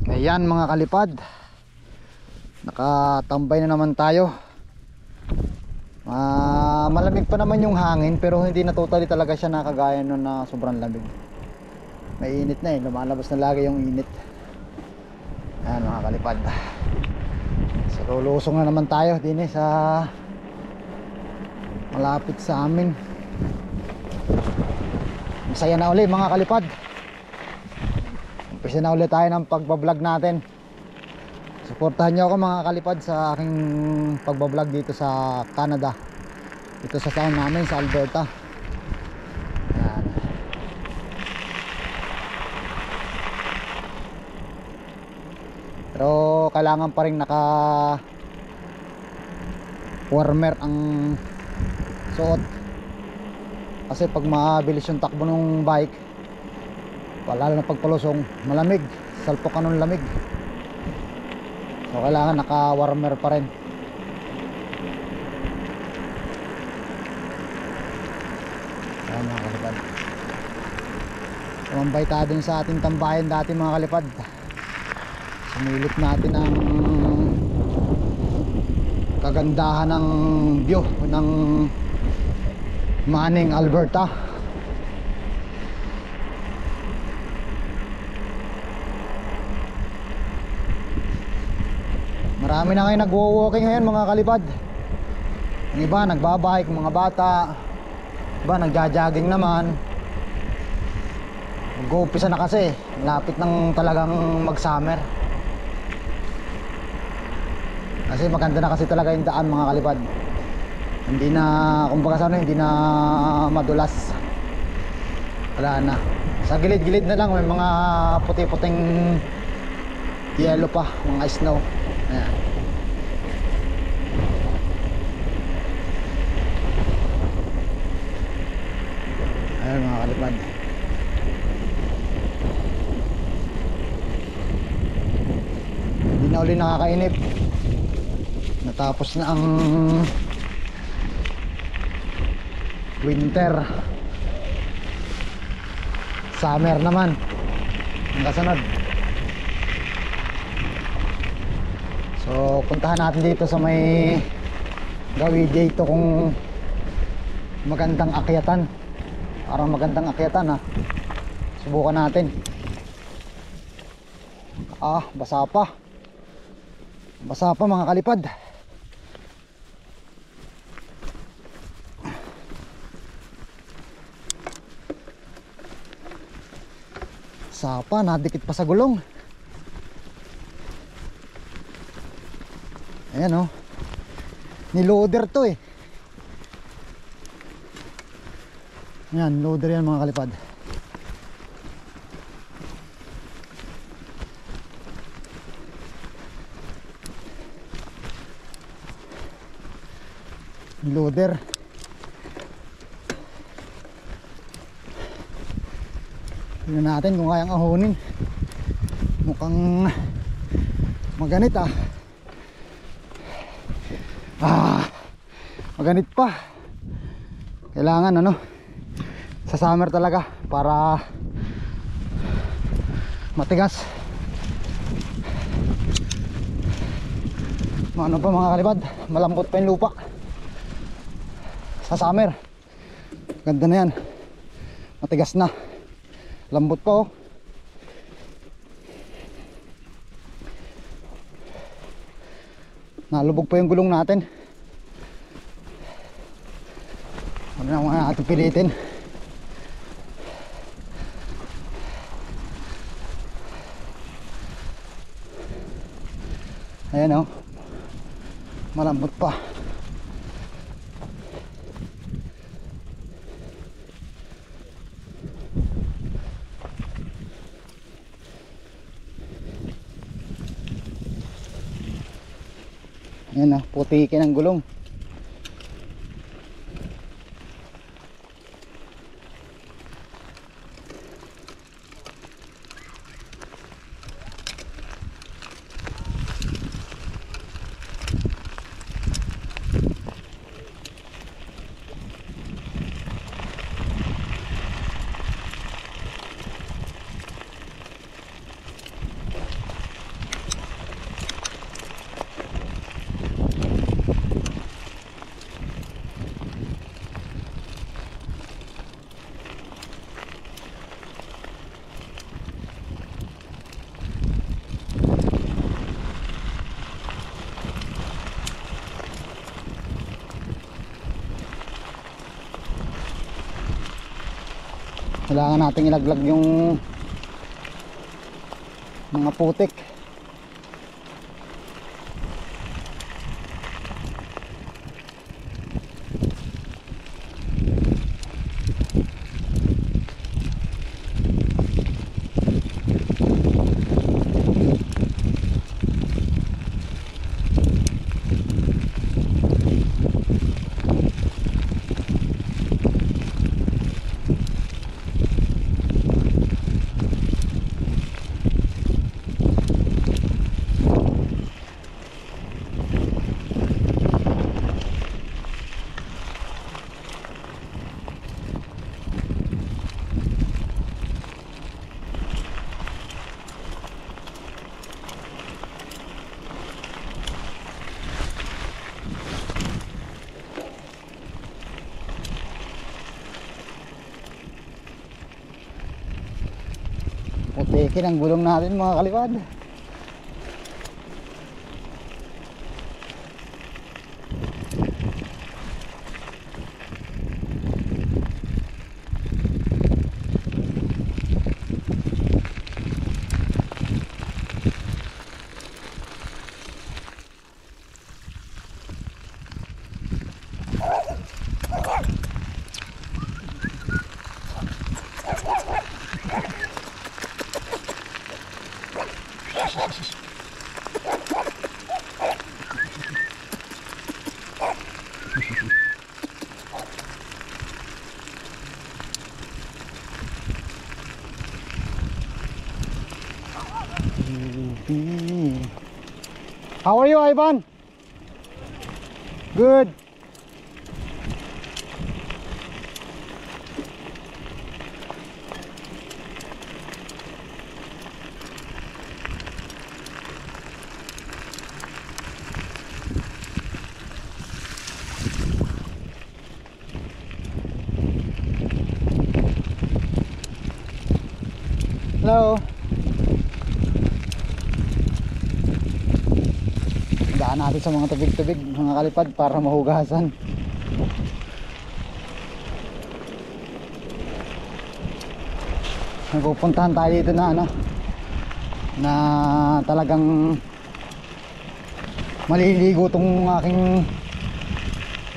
Ayan mga kalipad, nakatambay na naman tayo. Malamig pa naman yung hangin, pero hindi na totally talaga siya nakagaya nun na sobrang lamig. May init na lumalabas na lagi yung init. Ayan mga kalipad, so lulusong na naman tayo din sa malapit sa amin. Masaya na ulit mga kalipad. Umpisa na ulit tayo ng pagbablog natin. Suportahan nyo ako mga kalipad sa aking pagbablog dito sa Canada, dito sa town namin sa Alberta. Ayan. Pero kailangan pa rin naka warmer ang suot, kasi pag mabilis yung takbo ng bike, lalo na pagpalusong, malamig, salpok ka ng lamig. So kailangan naka warmer pa rin. Ayan mga kalipad, tumambay tayo din sa ating tambayan dati mga kalipad. Sumilip natin ang kagandahan ng view ng Manning, Alberta. Marami na ngayon nagwo-walking ngayon mga kalipad. Ang iba nagbabike, mga bata, iba nagja-jogging naman. Mag-uumpisa na kasi, lapit ng talagang mag-summer. Kasi maganda na kasi talaga yung daan mga kalipad. Hindi na, kumbaga sana, hindi na madulas. Wala na. Sa gilid-gilid na lang may mga puti-puting yellow pa, mga snow. Ayan. Ayan mga kalipad. Hindi na uli nakakainip. Natapos na ang winter. Summer naman ang kasunod. So puntahan natin dito sa may gawin dito kung magandang akyatan. Parang magandang akyatan ha. Subukan natin. Basa pa. Basa pa mga kalipad. Sapa, nadikit pa sa gulong. Ayan o, niloader to eh. Ayan, loader yan mga kalipad. Loader. Tignan natin kung kayang ahonin. Mukhang maganit maganit pa. Kailangan sa summer talaga para matigas. Ano pa mga kalipad, malambot pa yung lupa sa summer. Ganda na yan, matigas na, lambot pa nalubog pa yung gulong natin. Ano na mga ating pilitin. Ayan malambot pa. Ayan putikin ang gulong. Kailangan nating ilaglag yung mga putik. Putikin ang gulong natin mga kalipad. How are you, Ivan? Good. Hello. Daan natin sa mga tubig-tubig mga kalipad para mahugasan. Nagpupuntahan tayo dito na ano, na talagang maliligo tong aking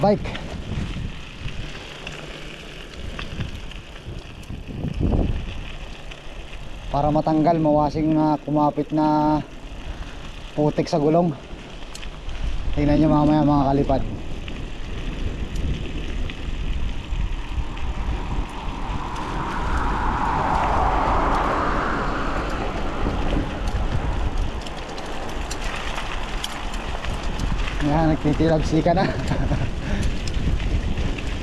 bike. Para matanggal, mawasing na kumapit na putik sa gulong. Tingnan nyo mamaya mga kalipad. Yan, nagtitilagsi ka na.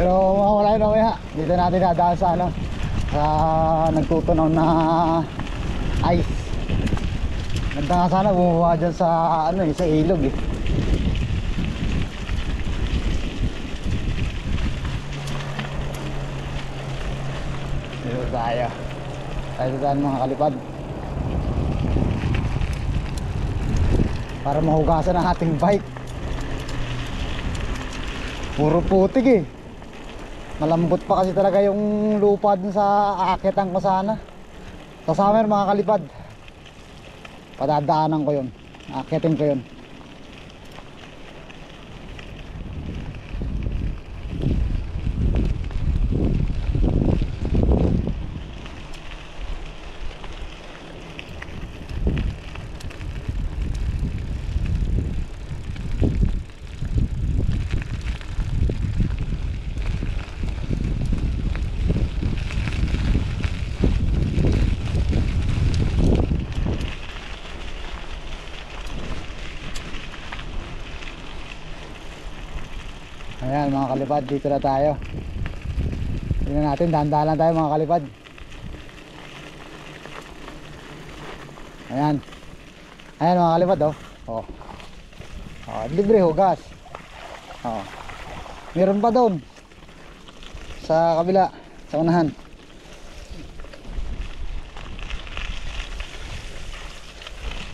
Pero mawala yun mamaya. Dito natin dadaan sa ano, sa nagtutunaw na ice. Ganda nga sana bumaba dyan sa ano sa ilog eh. Dito tayo daan mga kalipad, para mahugasan ang ating bike. Puro putik eh. Malambot pa kasi talaga yung lupa dun sa aakitan ko sana. Sa summer mga kalipad, padadaanan ko yun, aakitin ko yun. Ayan mga kalipad, dito na tayo. Tingnan natin, dahan-dahan lang tayo mga kalipad. Ayan. Ayan mga kalipad oh. Oh. Oh, libre hugas. Oh. Meron pa doon sa kabila, sa unahan.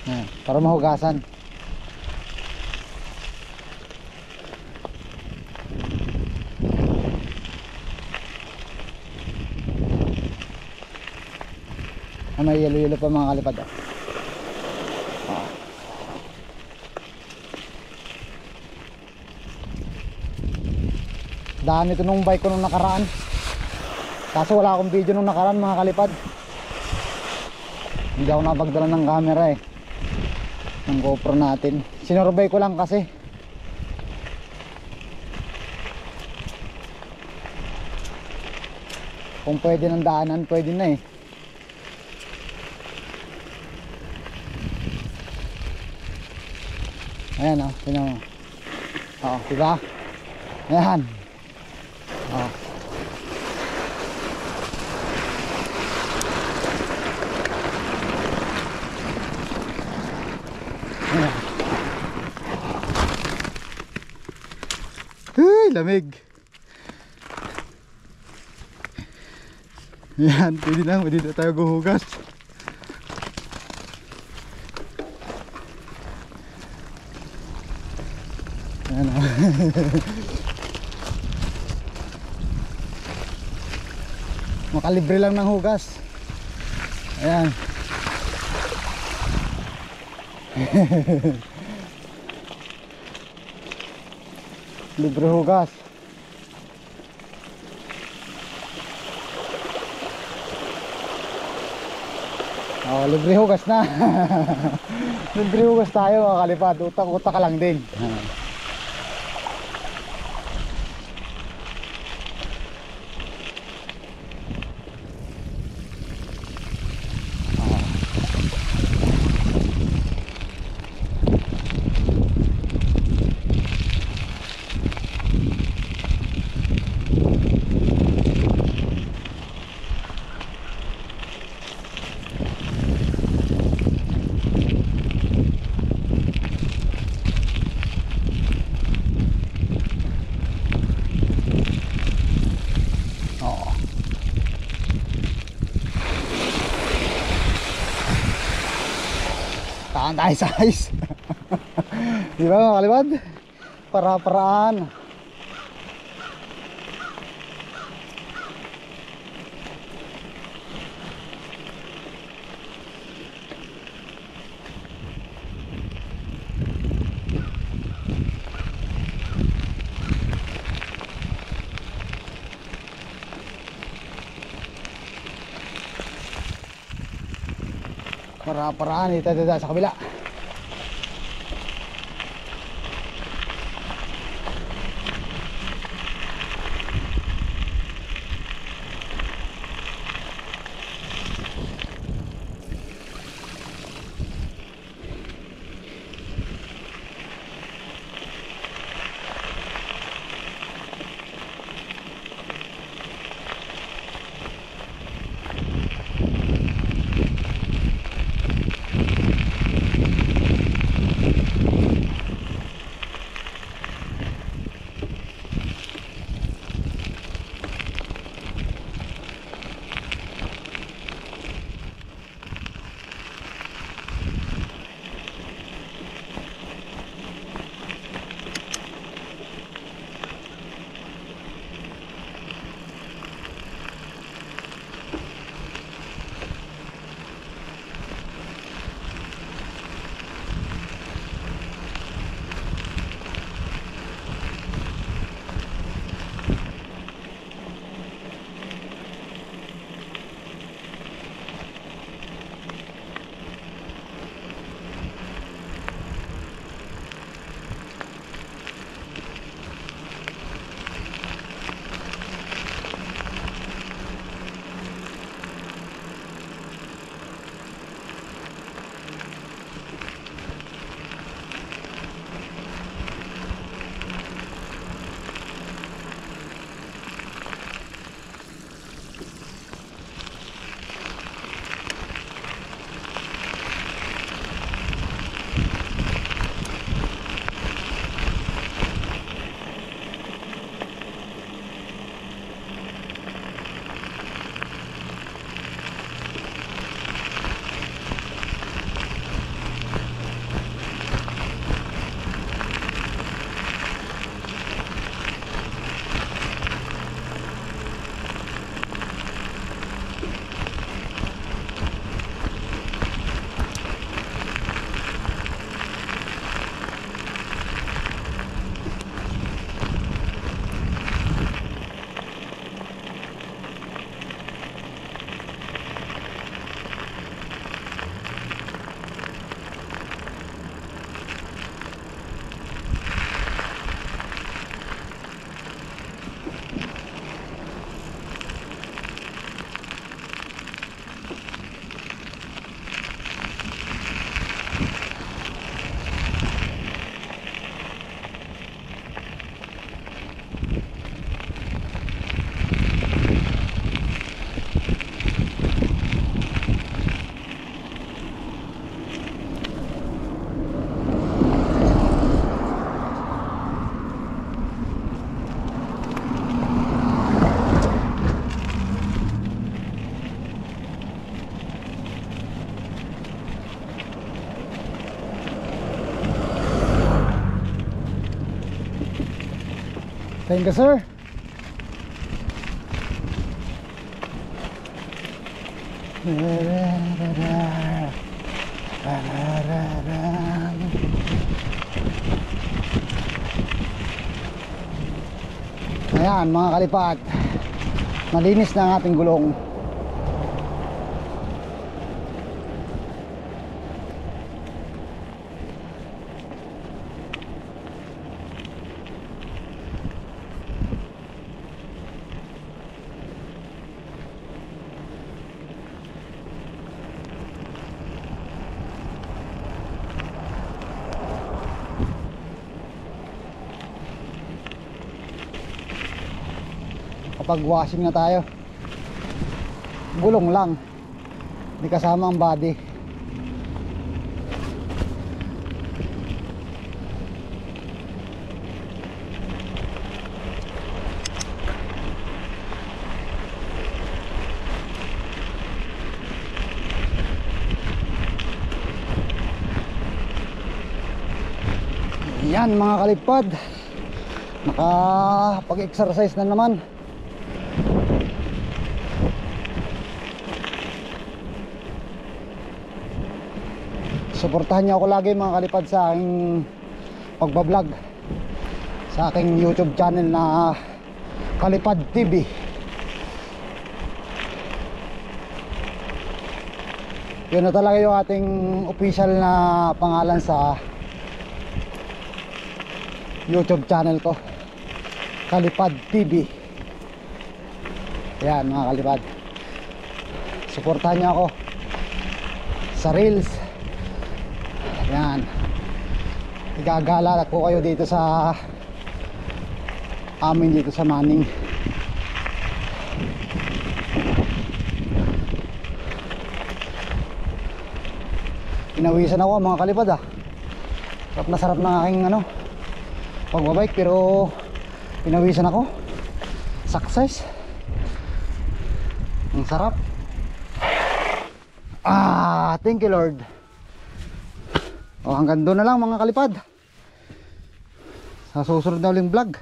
Ayan, para mahugasan. yelo pa mga kalipad. Daan ito nung bike ko nung nakaraan. Kaso wala akong video nung nakaraan mga kalipad. Hindi ako napagdala ng camera eh, ng GoPro natin. Sinurbay ko lang kasi. Kung pwede ng daanan, pwede na eh. Ayan o, tingnan mo. Oo, diba? Ayan. Oo. Ayan. Uy, lamig. Ayan, pwede na tayo guhugas. Ayan o. Makalibre lang ng hugas. Ayan. Libre hugas. Oh, libre hugas na. Libre hugas tayo mga kalipad. Utak-utak ka lang din. Taan tayo sa ice. Di ba mga kalipad? Para-paraan. Para-paraan ito sa kabila. Thank you, sir. Ayan mga kalipad, malinis na ang ating gulong. Kapag washing na tayo, gulong lang, hindi kasama ang body. Yan mga kalipad, nakapag-exercise na naman. Suportahan niyo ako lagi mga kalipad sa aking pagbablog sa aking YouTube channel na Kalipad TV. Yun na talaga yung ating official na pangalan sa YouTube channel ko, Kalipad TV. Yan mga kalipad, suportahan niyo ako sa Reels. Yan, igagala ko kayo dito sa amin dito sa Manning. Pinawisan ako mga kalipad Sarap na sarap na aking pagbabike, pero pinawisan ako. Success. Ang sarap. Thank you Lord. Hanggang doon na lang mga kalipad. Sa susunod na uling vlog.